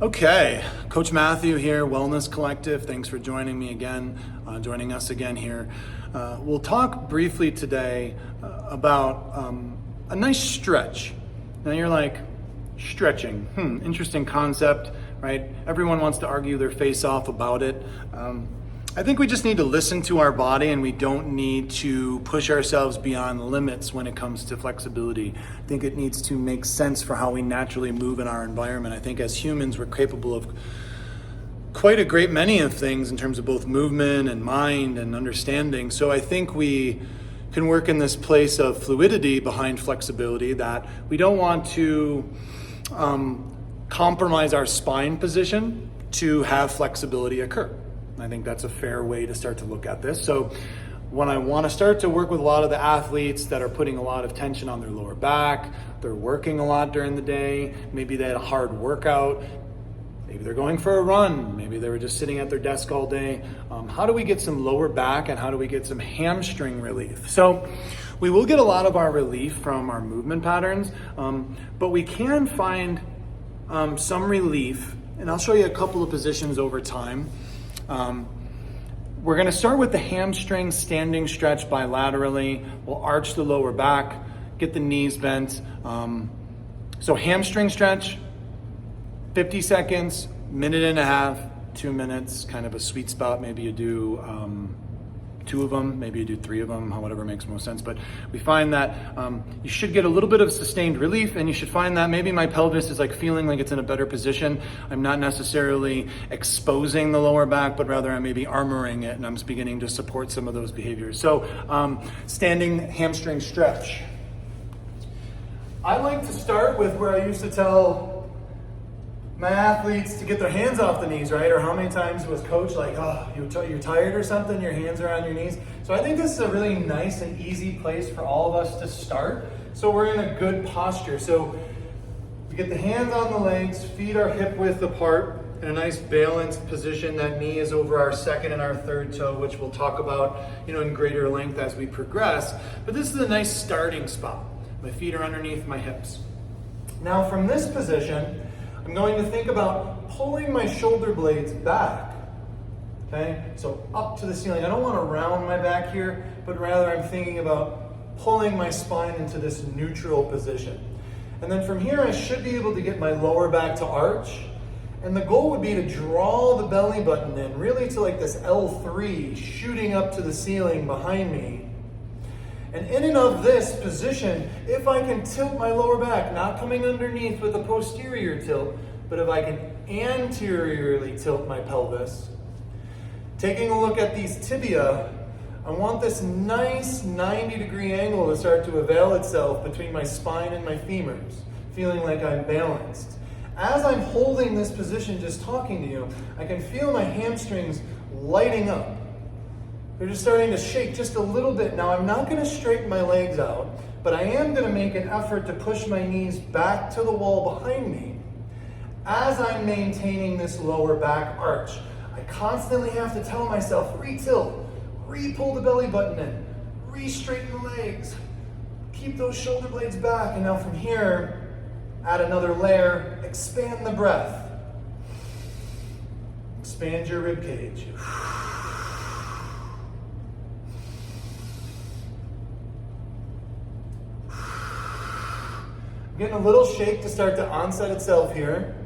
Okay, Coach Matthew here, Wellness Collective. Thanks for joining me again, joining us again here. We'll talk briefly today about a nice stretch. Now you're like, stretching, interesting concept, right? Everyone wants to argue their face off about it. I think we just need to listen to our body, and we don't need to push ourselves beyond limits when it comes to flexibility. I think it needs to make sense for how we naturally move in our environment. I think as humans, we're capable of quite a great many of things in terms of both movement and mind and understanding. So I think we can work in this place of fluidity behind flexibility, that we don't want to compromise our spine position to have flexibility occur. I think that's a fair way to start to look at this. So when I want to start to work with a lot of the athletes that are putting a lot of tension on their lower back, they're working a lot during the day, maybe they had a hard workout, maybe they're going for a run, maybe they were just sitting at their desk all day. How do we get some lower back and how do we get some hamstring relief? So we will get a lot of our relief from our movement patterns, but we can find some relief, and I'll show you a couple of positions over time. We're going to start with the hamstring standing stretch bilaterally. We'll arch the lower back, get the knees bent. So hamstring stretch, 50 seconds, minute and a half, 2 minutes, kind of a sweet spot. Maybe you do 2 of them, maybe you do 3 of them, whatever makes most sense. But we find that you should get a little bit of sustained relief, and you should find that maybe my pelvis is like feeling like it's in a better position. I'm not necessarily exposing the lower back, but rather I'm maybe armoring it, and I'm beginning to support some of those behaviors. So standing hamstring stretch. I like to start with where I used to tell my athletes to get their hands off the knees, right? Or how many times was coach like, oh, you're tired or something, your hands are on your knees. So I think this is a really nice and easy place for all of us to start. So we're in a good posture. So we get the hands on the legs, feet are hip width apart, in a nice balanced position. That knee is over our second and our third toe, which we'll talk about, in greater length as we progress. But this is a nice starting spot. My feet are underneath my hips. Now from this position, I'm going to think about pulling my shoulder blades back, okay? So up to the ceiling. I don't want to round my back here, but rather I'm thinking about pulling my spine into this neutral position. And then from here, I should be able to get my lower back to arch. And the goal would be to draw the belly button in, really to like this L3, shooting up to the ceiling behind me. And in and of this position, if I can tilt my lower back, not coming underneath with a posterior tilt, but if I can anteriorly tilt my pelvis, taking a look at these tibia, I want this nice 90-degree angle to start to avail itself between my spine and my femurs, feeling like I'm balanced. As I'm holding this position, just talking to you, I can feel my hamstrings lighting up. They're just starting to shake just a little bit. Now I'm not going to straighten my legs out, but I am going to make an effort to push my knees back to the wall behind me as I'm maintaining this lower back arch. I constantly have to tell myself, re-tilt, re-pull the belly button in, re-straighten the legs, keep those shoulder blades back, and now from here, add another layer, expand the breath. Expand your rib cage. Getting a little shake to start to onset itself here.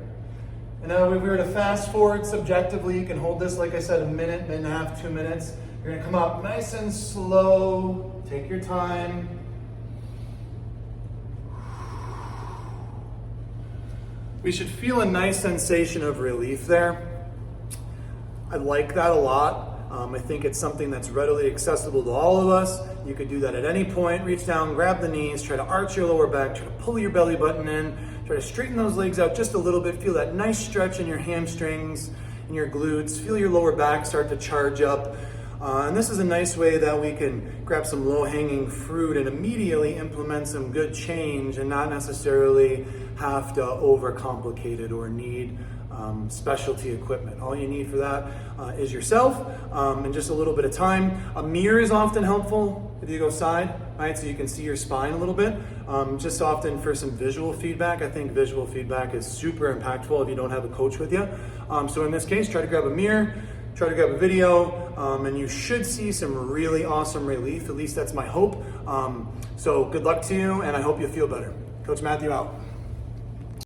And now if we were to fast forward subjectively, you can hold this, like I said, a minute, minute and a half, 2 minutes. You're gonna come up nice and slow, take your time. We should feel a nice sensation of relief there. I like that a lot. I think it's something that's readily accessible to all of us. You could do that at any point. Reach down, grab the knees, try to arch your lower back, try to pull your belly button in, try to straighten those legs out just a little bit. Feel that nice stretch in your hamstrings and your glutes. Feel your lower back start to charge up. And this is a nice way that we can grab some low-hanging fruit and immediately implement some good change and not necessarily have to overcomplicate it or need specialty equipment. All you need for that is yourself and just a little bit of time. A mirror is often helpful if you go side, right? So you can see your spine a little bit. Just often for some visual feedback. I think visual feedback is super impactful if you don't have a coach with you. So in this case, try to grab a mirror, try to grab a video, and you should see some really awesome relief. At least that's my hope. So good luck to you, and I hope you feel better. Coach Matthew out.